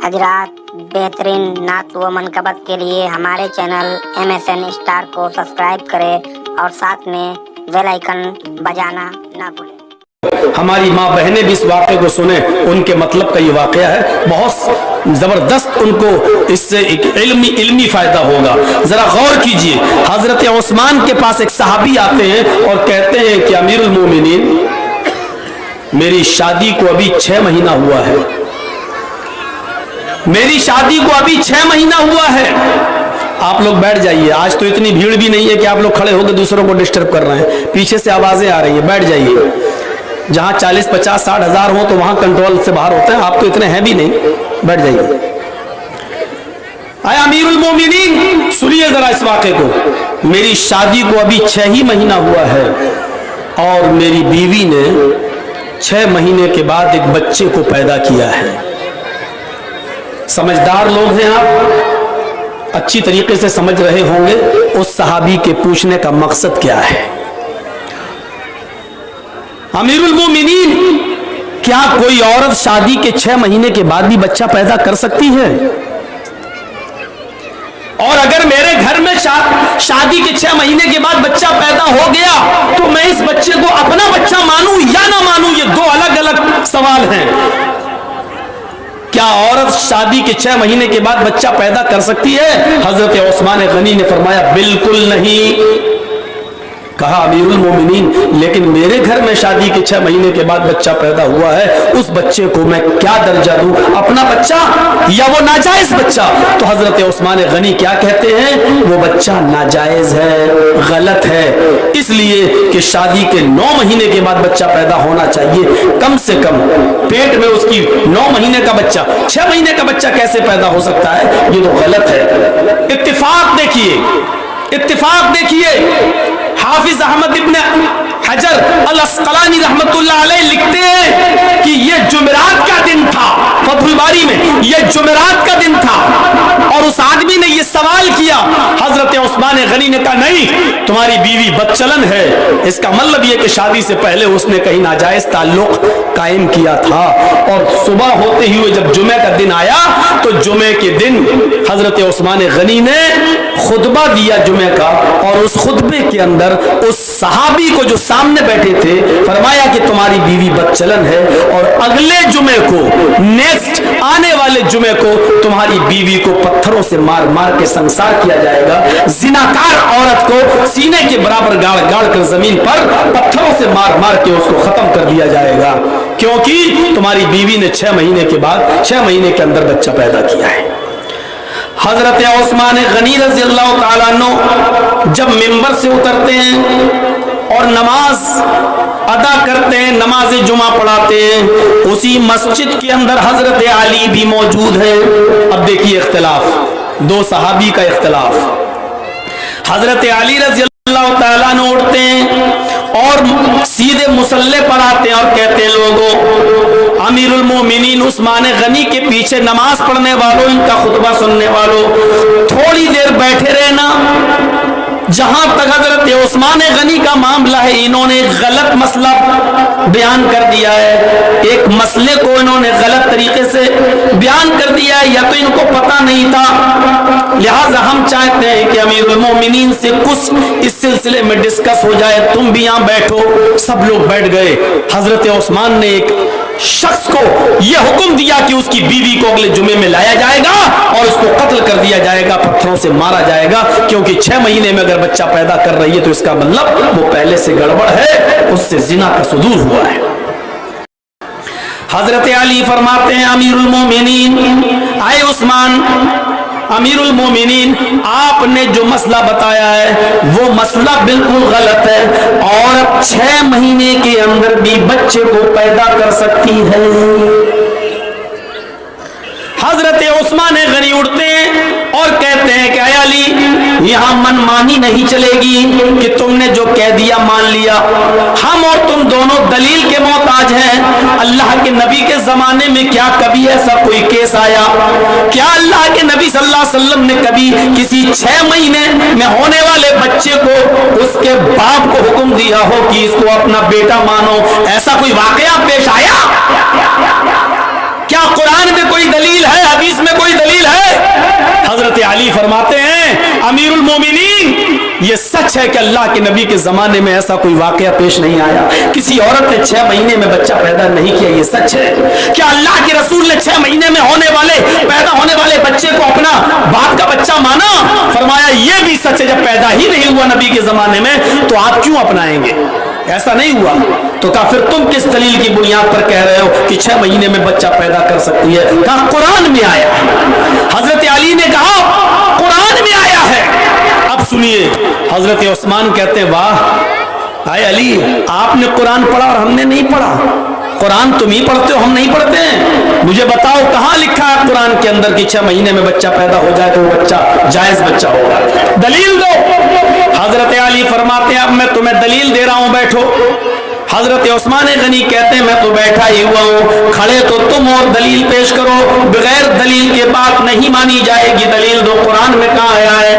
हजरात, बेहतरीन नात व मनकबत के लिए हमारे चैनल MSN स्टार को सब्सक्राइब करें और साथ में बेल आइकन बजाना ना भूलें। हमारी माँ बहनें भी इस वाक़े को सुने, उनके मतलब का ये वाक़या है, बहुत ज़बरदस्त उनको इससे एक इल्मी फ़ायदा होगा। ज़रा गौर कीजिए, हज़रत उस्मान के पास एक सहाबी आते हैं और कहते हैं कि अमीरुल मोमिनीन, मेरी शादी को अभी 6 महीना हुआ है, मेरी शादी को अभी 6 महीना हुआ है। आप लोग बैठ जाइए, आज तो इतनी भीड़ भी नहीं है कि आप लोग खड़े होकर दूसरों को डिस्टर्ब कर रहे हैं, पीछे से आवाज़ें आ रही हैं, बैठ जाइए। जहाँ 40, 50, 60 हज़ार हो तो वहाँ कंट्रोल से बाहर होते हैं, आप तो इतने हैं भी नहीं, बैठ जाइए। आया अमीरुल मोमिनीन, सुनिए जरा इस वाक़े को, मेरी शादी को अभी 6 ही महीना हुआ है और मेरी बीवी ने 6 महीने के बाद एक बच्चे को पैदा किया है। समझदार लोग हैं आप, अच्छी तरीके से समझ रहे होंगे उस सहाबी के पूछने का मकसद क्या है। अमीरुल मोमिनीन, क्या कोई औरत शादी के 6 महीने के बाद भी बच्चा पैदा कर सकती है? और अगर मेरे घर में शादी के 6 महीने के बाद बच्चा पैदा हो गया तो मैं इस बच्चे को अपना बच्चा मानूं या ना मानूं? ये 2 अलग अलग सवाल हैं। क्या औरत शादी के 6 महीने के बाद बच्चा पैदा कर सकती है? हजरत उस्मान गनी ने फरमाया बिल्कुल नहीं। कहा अमीरुल मोमिनीन, लेकिन मेरे घर में शादी के 6 महीने के बाद बच्चा पैदा हुआ है, उस बच्चे को मैं क्या दर्जा दूं, अपना बच्चा या वो नाजायज बच्चा? तो हजरत उस्मान गनी क्या कहते हैं, वो बच्चा नाजायज है, गलत है, इसलिए कि शादी के 9 महीने के बाद बच्चा पैदा होना चाहिए कम से कम। पेट में उसकी 9 महीने का बच्चा, 6 महीने का बच्चा कैसे पैदा हो सकता है? ये तो गलत है। इत्तिफाक देखिए, इत्तिफाक देखिए, हाफिज अहमद इब्न हजर अल अस्कलानी रहमतुल्लाह अलैह लिखते हैं कि ये जुमेरात का दिन था, फतहुल बारी में ये जुमेरात का दिन था, और उस आदमी ने ये सवाल किया, हजरत उस्मान गनी ने कहा नहीं, तुम्हारी बीवी बदचलन है, इसका मतलब ये कि शादी से पहले उसने कहीं नाजायज ताल्लुक कायम किया था। और सुबह होते ही जब जुमे का दिन आया तो जुमे के दिन हजरत उस्मान गनी ने खुतबा दिया जुमे का, और उस खुतबे के अंदर उस सहाबी को जो सामने बैठे थे फरमाया कि तुम्हारी बीवी बदचलन है, और अगले जुमे को, नेक्स्ट आने वाले जुमे को तुम्हारी बीवी को पत्थरों से मार मार के संसार किया जाएगा। जिनाकार औरत को सीने के बराबर गाड़ गाड़ कर जमीन पर पत्थरों से मार मार के उसको खत्म कर दिया जाएगा, क्योंकि तुम्हारी बीवी ने 6 महीने के बाद, 6 महीने के अंदर बच्चा पैदा किया है। हजरत उस्मान गनी रज़ी अल्लाह ताला अन्हु जब मिंबर से उतरते हैं और नमाज अदा करते हैं, नमाज जुमा पढ़ाते हैं, उसी मस्जिद के अंदर हजरत अली भी मौजूद है। अब देखिए इख्तिलाफ, 2 सहाबी का इख्तिलाफ। हजरत अली रज़ी अल्लाह ताला अन्हु उठते हैं और सीधे मुसल्ले पर आते हैं और कहते हैं, लोगों, अमीरुल मोमिनीन उस्मान गनी के पीछे नमाज पढ़ने वालों, इनका खुतबा सुनने वालों, थोड़ी देर बैठे रहना। जहां तक हजरत उस्मान गनी का मामला है, इन्होंने एक गलत मसला बयान कर दिया है, एक मसले को इन्होंने गलत तरीके से बयान कर दिया है, या तो इनको पता नहीं था, लिहाजा हम चाहते हैं कि अमीरुल मोमिनीन से कुछ इस सिलसिले में डिस्कस हो जाए, तुम भी यहां बैठो। सब लोग बैठ गए। हजरत उस्मान ने एक शख्स को यह हुक्म दिया कि उसकी बीवी को अगले जुमे में लाया जाएगा और उसको कत्ल कर दिया जाएगा, पत्थरों से मारा जाएगा, क्योंकि 6 महीने में अगर बच्चा पैदा कर रही है तो इसका मतलब वो पहले से गड़बड़ है, उससे जिना का सुदूर हुआ है। हजरत अली फरमाते हैं, अमीरुल मोमिनीन, आए उस्मान, अमीरुल मोमिनीन, आपने जो मसला बताया है वो मसला बिल्कुल गलत है, और 6 महीने के अंदर भी बच्चे को पैदा कर सकती है। हजरत उस्मान गनी उठते हैं और कहते हैं कि अली, यहाँ मनमानी नहीं चलेगी कि तुमने जो कह दिया मान लिया, हम और तुम दोनों दलील के मोहताज हैं। अल्लाह के नबी के जमाने में क्या कभी ऐसा कोई केस आया? क्या अल्लाह के नबी सल्लल्लाहु अलैहि वसल्लम ने कभी किसी 6 महीने में होने वाले बच्चे को उसके बाप को हुक्म दिया हो कि इसको अपना बेटा मानो? ऐसा कोई वाकया पेश आया? क्या कुरान में कोई दलील है, हदीस अली फरमाते हैं अमीरुल मोमिनीन, ये सच है कि अल्लाह के नबी के जमाने में ऐसा कोई वाकया पेश नहीं आया, किसी औरत ने 6 महीने में बच्चा पैदा नहीं किया। ये सच है क्या अल्लाह के रसूल ने 6 महीने में पैदा होने वाले बच्चे को अपना बाप का बच्चा माना? फरमाया ये भी सच है, जब पैदा ही नहीं हुआ नबी के जमाने में तो आप क्यों अपनाएंगे? ऐसा नहीं हुआ तो कहा फिर तुम किस दलील की बुनियाद पर कह रहे हो कि 6 महीने में बच्चा पैदा कर सकती है? कहा कुरान में आया है। हजरत अली ने कहा कुरान में आया है। अब सुनिए, हजरत उस्मान कहते हैं वाह आए अली, आपने कुरान पढ़ा और हमने नहीं पढ़ा। कुरान तुम ही पढ़ते हो, हम नहीं पढ़ते हैं। मुझे बताओ कहां लिखा है कुरान के अंदर कि 6 महीने में बच्चा पैदा हो जाए तो वो बच्चा जायज बच्चा होगा? दलील दो। हजरत अली फरमाते हैं अब मैं तुम्हें दलील दे रहा हूं, बैठो। हजरत उस्मान गनी कहते हैं मैं तो बैठा ही हुआ हूं, खड़े तो तुम और दलील पेश करो, बगैर दलील के बात नहीं मानी जाएगी। दलील दो, कुरान में कहा आया है?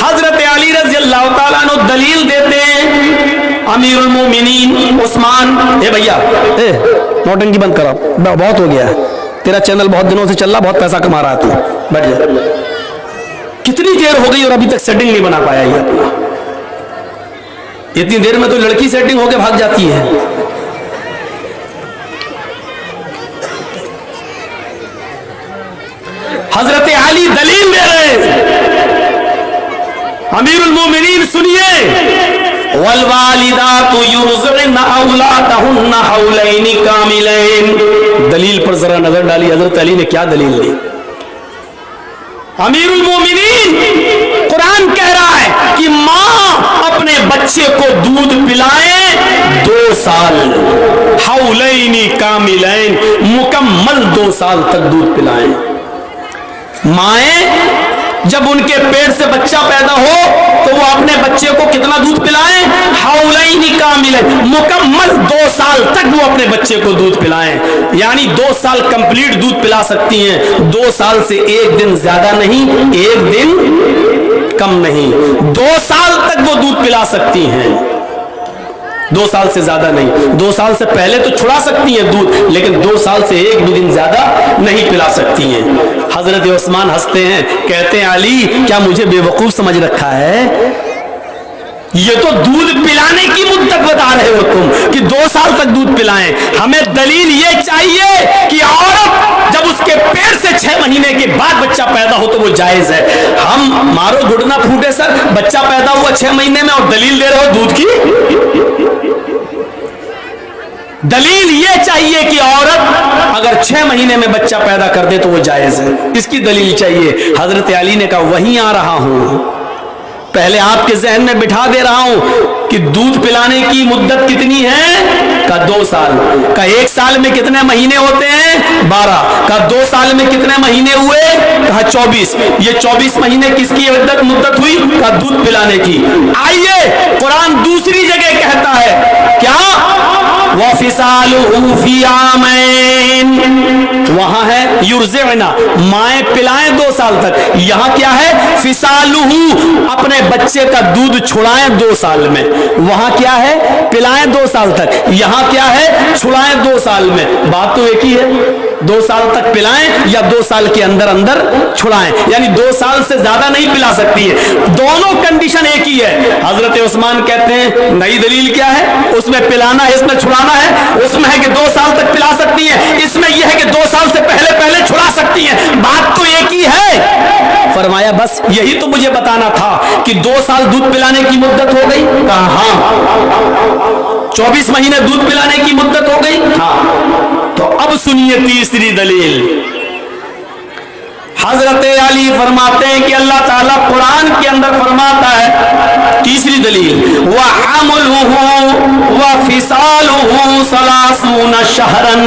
हजरत अली रज़ी अल्लाह ताला अन्हु दलील देते हैं अमीरुल मोमिनीन उस्मान। ए भैया नौटंकी बंद करो, बहुत हो गया, तेरा चैनल बहुत दिनों से चल रहा, बहुत पैसा कमा रहा है तू, बैठ जा। कितनी देर हो गई और अभी तक सेटिंग नहीं बना पाया ये अपना? इतनी देर में तो लड़की सेटिंग होके भाग जाती है। हजरत अली दलील दे रहे, अमीरुल मोमिनीन सुनिए, वल वालिदातु युरज़िअन औलादहुन्ना हौलैनि कामिलैन। दलील पर जरा नजर डाली, हजरत अली ने क्या दलील दी? अमीरुल मोमिनीन कुरान कह रहा है कि मां अपने बच्चे को दूध पिलाए 2 साल, हौलैनि कामिलैन, मुकम्मल 2 साल तक दूध पिलाएं। माएं जब उनके पेट से बच्चा पैदा हो तो वो अपने बच्चे को कितना दूध पिलाएं? हौलैनि कामिलैन, मुकम्मल 2 साल तक वो अपने बच्चे को दूध पिलाएं। यानी 2 साल कंप्लीट दूध पिला सकती हैं, 2 साल से 1 दिन ज्यादा नहीं, 1 दिन कम नहीं, 2 साल तक वो दूध पिला सकती हैं, 2 साल से ज्यादा नहीं। 2 साल से पहले तो छुड़ा सकती हैं दूध, लेकिन 2 साल से 1 भी दिन ज्यादा नहीं पिला सकती हैं। हजरत उस्मान हंसते हैं, कहते हैं अली क्या मुझे बेवकूफ समझ रखा है? ये तो दूध पिलाने की मुद्दत बता रहे हो तुम कि 2 साल तक दूध पिलाएं। हमें दलील ये चाहिए कि औरत जब उसके पेट से 6 महीने के बाद बच्चा पैदा हो तो वो जायज है। हम मारो घुटना फूटे सर, बच्चा पैदा हुआ 6 महीने में और दलील दे रहे हो दूध की? दलील ये चाहिए कि औरत अगर 6 महीने में बच्चा पैदा कर दे तो वो जायज है, इसकी दलील चाहिए। हजरत अली ने कहा वहीं आ रहा हूं, पहले आपके जहन में बिठा दे रहा हूं कि दूध पिलाने की मुद्दत कितनी है? का 2 साल। का 1 साल में कितने महीने होते हैं? 12। का 2 साल में कितने महीने हुए? कहा 24। ये 24 महीने किसकी मुद्दत हुई? का दूध पिलाने की। आइए कुरान दूसरी जगह कहता है क्या? वफिसालुहु फी आमैन, वहां है युरज़िअना, माएं पिलाएं 2 साल तक। यहां क्या है? फिसालुहु, अपने बच्चे का दूध छुड़ाएं 2 साल में। वहां क्या है? पिलाएं 2 साल तक। यहां क्या है? छुड़ाएं 2 साल में। बात तो एक ही है, 2 साल तक पिलाएं या 2 साल के अंदर अंदर छुड़ाएं, यानी 2 साल से ज्यादा नहीं पिला सकती है। दोनों कंडीशन एक ही है। हजरत उस्मान कहते हैं नई दलील क्या है? उसमें पिलाना है, इसमें छुड़ाना है। उसमें है कि 2 साल तक पिला सकती है, इसमें यह है कि 2 साल से पहले पहले छुड़ा सकती है। बात तो एक ही है। फरमाया बस यही तो मुझे बताना था कि 2 साल दूध पिलाने की मुद्दत हो गई। कहा हाँ। 24 महीने दूध पिलाने की मुद्दत हो गई। हाँ। तो अब सुनिए तीसरी दलील। हजरत अली फरमाते हैं कि अल्लाह ताला कुरान के अंदर फरमाता है, तीसरी दलील, व हमलुहु व फिसालुहु सलासून शहरन।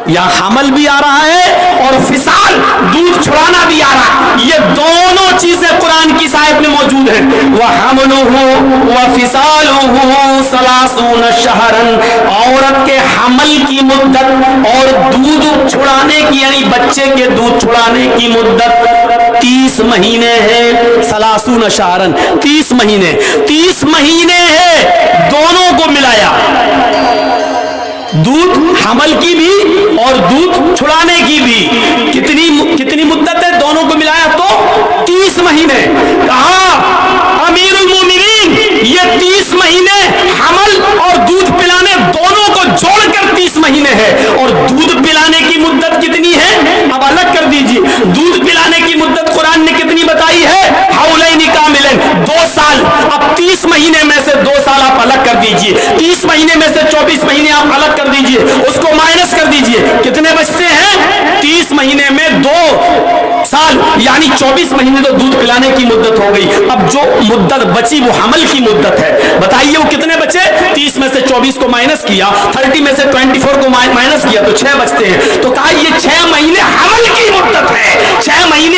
यहां हमल भी आ रहा है और फिसाल दूध छुड़ाना भी आ रहा है। ये दोनों चीजें कुरान की साहिब में मौजूद है। व हमलुहु व फिसालुहु सलासून शहरन, औरत के हमल की मुद्दत और दूध छुड़ाने की यानी बच्चे के दूध छुड़ाने की मुद्दत 30 महीने है। सलासून शहरन 30 महीने, 30 महीने है। दोनों को मिलाया, दूध हमल की भी और दूध छुड़ाने की भी। कितनी मुद्दत है? दोनों को मिलाया तो ہے اور دودھ پلانے کی مدت کتنی ہے؟ اب الگ کر دیجئے، دودھ پلانے کی مدت قرآن نے کتنی بتائی ہے؟ حولین کاملین، 2 سال۔ اب 30 مہینے میں سے 2 سال آپ الگ کر دیجئے، 30 مہینے میں سے 24 مہینے آپ الگ کر دیجئے، اس کو مائنس کر دیجئے، کتنے بچتے ہیں؟ 30 مہینے میں 2 سال یعنی 24 مہینے تو دودھ پلانے کی مدت ہو گئی۔ اب جو مدت بچی وہ حمل کی مدت ہے، بتائیے وہ کتنے بچے؟ 30 میں سے 24 کو مائنس کیا، 30 میں سے 24 کو مائنس کیا تو 6 بچتے ہیں۔ تو کہا یہ 6 مہینے حمل کی مدت ہے، 6 مہینے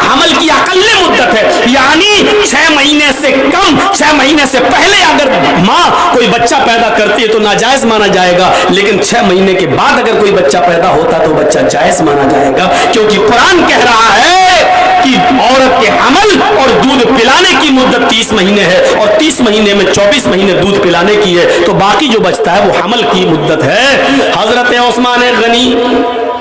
حمل کی اقل مدت ہے، یعنی 6 مہینے سے کم، 6 مہینے سے پہلے اگر ماں کوئی بچہ پیدا کرتی ہے تو ناجائز مانا جائے گا، لیکن 6 مہینے کے بعد اگر کوئی بچہ پیدا ہوتا تو بچہ جائز مانا جائے گا، کیونکہ قرآن کہہ رہا ہے کہ عورت کے حمل اور دودھ پلانے کی مدت 30 مہینے ہے، اور 30 مہینے میں 24 مہینے دودھ پلانے کی ہے، تو باقی جو بچتا ہے وہ حمل کی مدت ہے۔ حضرت عثمان غنی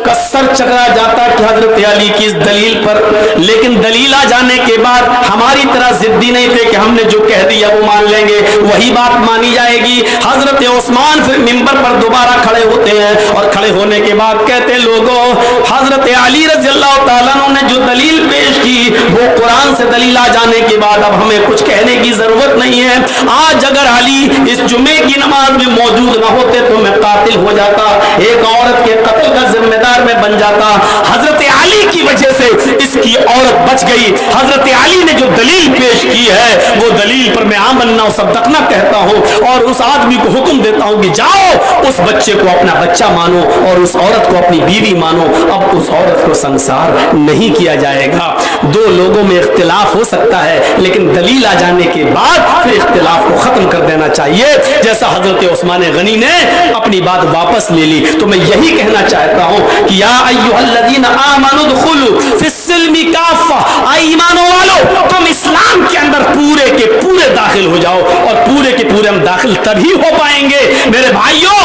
کا سر چکرا جاتا کہ حضرت علی کی اس دلیل پر، لیکن دلیل آ جانے کے بعد ہماری طرح ضدی نہیں تھے کہ ہم نے جو کہہ دیا وہ مان لیں گے، وہی بات مانی جائے گی۔ حضرت عثمان پھر منبر پر دوبارہ کھڑے ہوتے ہیں اور کھڑے ہونے کے بعد کہتے لوگوں، حضرت علی رضی اللہ تعالیٰ عنہ نے جو دلیل پیش کی وہ قرآن سے دلیل آ جانے کے بعد اب ہمیں کچھ کہنے کی ضرورت نہیں ہے۔ آج اگر علی اس جمعے کی نماز میں موجود نہ ہوتے تو میں قاتل ہو جاتا، ایک عورت کے قتل کا ذمہ دار میں بن جاتا۔ حضرت علی کی وجہ سے اس کی عورت بچ گئی۔ حضرت علی نے جو دلیل پیش کی ہے وہ دلیل پر میں آمنا و صدقنا کہتا ہوں اور اس آدمی کو حکم دیتا ہوں کہ جاؤ اس بچے کو اپنا بچہ مانو اور اس عورت کو اپنی بیوی مانو۔ اب اس عورت کو سنسار نہیں کیا جائے گا۔ 2 لوگوں میں اختلاف ہو سکتا ہے لیکن دلیل آ جانے کے بعد پھر اختلاف کو ختم کر دینا چاہیے، جیسا حضرت عثمان غنی نے اپنی بات واپس لے لی۔ تو میں یہی کہنا چاہتا ہوں کہ یا ایھا الذین آمنوا ادخلوا فی السلم کافہ، اے ایمانوں والو تم اسلام کے اندر پورے کے پورے داخل ہو جاؤ، اور پورے کے پورے ہم داخل تبھی ہو پائیں گے میرے بھائیوں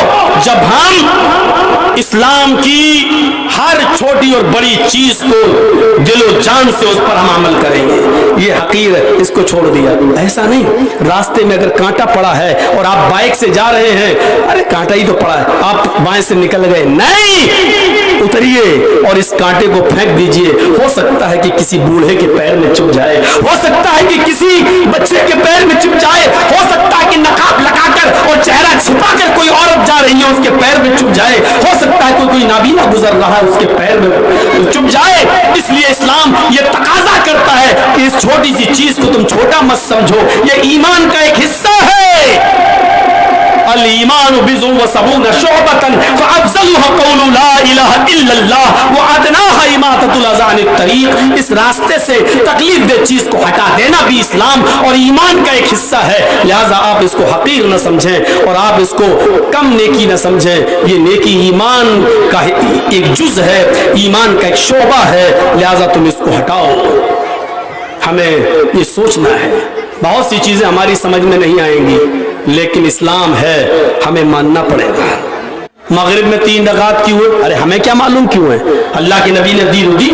جب ہم اسلام کی ہر چھوٹی اور بڑی چیز کو دل و جان سے اس پر ہم عمل کریں گے۔ یہ حقیر ہے، اس کو چھوڑ دیا، ایسا نہیں۔ راستے میں اگر کانٹا پڑا ہے اور آپ بائک سے جا رہے ہیں، ارے کانٹا ہی تو پڑا ہے، آپ بائیں سے نکل گئے، نہیں، اتریے اور اس کانٹے کو پھینک دیجئے۔ ہو سکتا ہے کہ کسی بوڑھے کے پیر میں چپ جائے، ہو سکتا ہے کہ کسی بچے کے پیر میں چپ جائے، ہو سکتا ہے کہ نقاب لگا کر اور چہرہ چھپا کر کوئی عورت جا رہی ہے اس کے پیر میں چپ جائے، ہو سکتا ہے کوئی نابینا گزر رہا ہے اس کے پیر میں چپ جائے۔ اس لیے اسلام یہ تقاضا کرتا ہے کہ اس چھوٹی سی چیز کو تم چھوٹا مت سمجھو، یہ ایمان کا ایک حصہ ہے۔ الایمان بضع وسبعون شعبۃ فافضلها قول لا الہ الا اللہ وادناها اماطۃ الاذى عن الطریق۔ اس راستے سے تکلیف دہ چیز کو ہٹا دینا بھی اسلام اور ایمان کا ایک حصہ ہے، لہذا آپ اس کو حقیر نہ سمجھیں اور آپ اس کو کم نیکی نہ سمجھیں۔ یہ نیکی ایمان کا ایک جز ہے، ایمان کا ایک شعبہ ہے، لہذا تم اس کو ہٹاؤ۔ ہمیں یہ سوچنا ہے، بہت سی چیزیں ہماری سمجھ میں نہیں آئیں گی لیکن اسلام ہے، ہمیں ماننا پڑے گا۔ مغرب میں 3 رکعت کیوں ہوئے؟ ارے ہمیں کیا معلوم کیوں ہے، اللہ کے نبی نے دی۔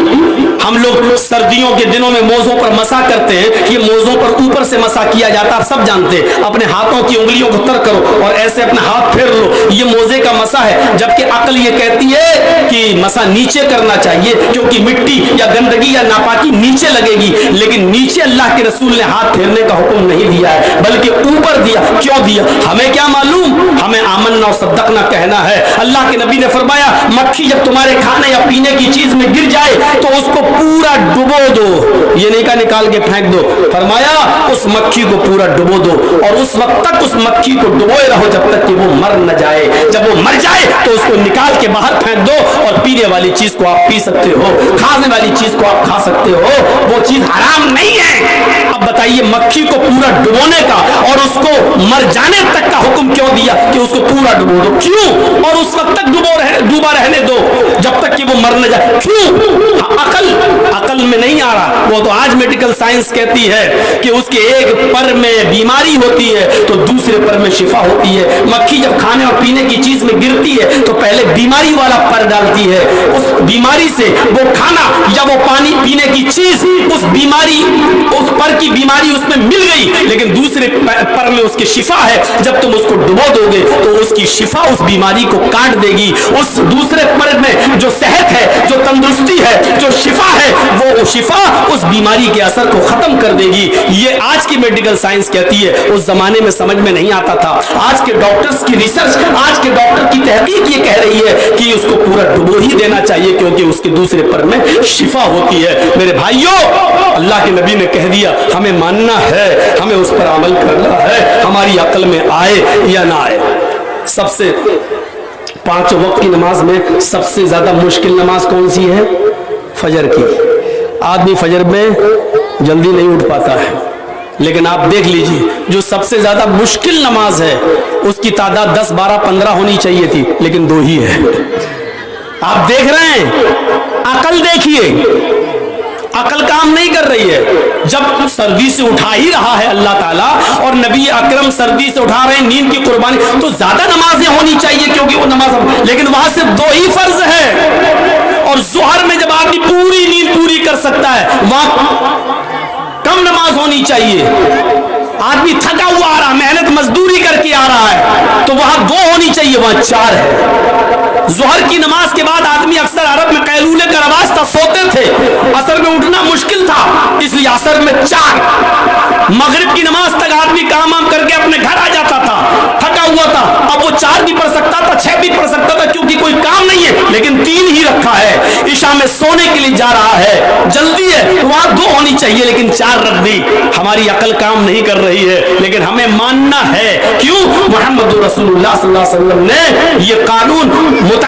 ہم لوگ سردیوں کے دنوں میں موزوں پر مسا کرتے ہیں، یہ موزوں پر اوپر سے مسا کیا جاتا، آپ سب جانتے ہیں۔ اپنے ہاتھوں کی انگلیوں کو تر کرو اور ایسے اپنا ہاتھ پھیر لو، یہ موزے کا مسا ہے، جبکہ عقل یہ کہتی ہے کہ مسا نیچے کرنا چاہیے کیونکہ مٹی یا گندگی یا ناپاکی نیچے لگے گی، لیکن نیچے اللہ کے رسول نے ہاتھ پھیرنے کا حکم نہیں دیا ہے بلکہ اوپر دیا۔ کیوں دیا ہمیں کیا معلوم، ہمیں آمنا و صدقنا کہنا ہے۔ اللہ کے نبی نے فرمایا مکھی جب تمہارے کھانے یا پینے کی چیز میں گر جائے تو اس کو پورا ڈبو دو، یہ نہیں کہا نکال کے پھینک دو، فرمایا اس مکھی کو پورا ڈبو دو اور اس وقت تک اس مکھی کو ڈبوئے رہو جب تک کہ وہ مر نہ جائے۔ جب وہ مر جائے تو اس کو نکال کے باہر پھینک دو اور پینے والی چیز کو آپ پی سکتے ہو، کھانے والی چیز کو آپ کھا سکتے ہو، وہ چیز حرام نہیں ہے۔ اب بتائیے مکھی کو پورا ڈبونے کا اور اس کو مر جانے تک کا حکم کیوں دیا کہ اس کو پورا ڈبو دو؟ کیوں؟ اور اس وقت تک ڈوبا رہنے دو جب تک کہ وہ مر نہ جائے، کیوں؟ عقل में नहीं आ रहा। वो तो आज मेडिकल साइंस कहती है कि उसके एक पर में बीमारी होती है तो दूसरे पर में शिफा होती है। मक्खी जब खाने और पीने की चीज में गिरती है तो पहले बीमारी वाला पर डालती है, उस बीमारी से वो खाना या वो पानी पीने की चीज उस बीमारी, उस पर की बीमारी उसमें मिल गई, लेकिन दूसरे पर में उसकी शिफा है। जब तुम उसको डुबो दोगे तो उसकी शिफा उस बीमारी को काट देगी। उस दूसरे पर में जो सेहत है, जो तंदुरुस्ती है, जो शिफा है, वो शिफा उस बीमारी के असर को खत्म कर देगी। ये आज की मेडिकल साइंस कहती है, उस जमाने में समझ में नहीं आता था। आज के डॉक्टर्स की रिसर्च, आज के डॉक्टर की तहकीक ये कह रही है कि उसको पूरा डुबो ही देना चाहिए क्योंकि उसके दूसरे पर में शिफा होती है। मेरे भाइयों, अल्लाह के नबी ने कह दिया, हमें मानना है, हमें उस पर अमल करना है, हमारी अकल में आए या ना आए। सबसे 5 वक्त की नमाज में सबसे ज्यादा मुश्किल नमाज कौन सी है? फजर की। आदमी फजर में जल्दी नहीं उठ पाता है, लेकिन आप देख लीजिए जो सबसे ज्यादा मुश्किल नमाज है उसकी तादाद 10, 12, 15 होनी चाहिए थी, लेकिन 2 ही है। आप देख रहे हैं, अकल देखिए, अकल काम नहीं कर रही है। जब सर्दी से उठा ही रहा है अल्लाह ताला और नबी अकरम सर्दी से उठा रहे हैं, नींद की कुर्बानी, तो ज्यादा नमाजें होनी चाहिए क्योंकि वो नमाज, लेकिन वहां से 2 ही फर्ज है। और जोहर में जब आदमी पूरी नींद पूरी कर सकता है, वहां कम नमाज होनी चाहिए। आदमी थका हुआ आ रहा, मेहनत मजदूरी करके आ रहा है, तो वहां 2 होनी चाहिए, वहां 4 है। जोहर की नमाज के बाद आदमी अक्सर अरब में कैलूले का रवाज था, सोते थे, असर में उठना मुश्किल था, इसलिए असर में 4। मगरिब की नमाज तक आदमी काम वाम करके अपने घर आ जाता था, थका हुआ था, अब वो 4 भी पढ़ सकता था, 6 भी पढ़ सकता था क्योंकि कोई काम नहीं है, लेकिन 3 ही रखा है। इशा में सोने के लिए जा रहा है, जल्दी है, तो वहां 2 होनी चाहिए, लेकिन 4 रख दी। हमारी अकल काम नहीं कर रही है, लेकिन हमें मानना है। क्यों? मोहम्मद रसूलुल्लाह सल्लल्लाहु अलैहि वसल्लम ने ये कानून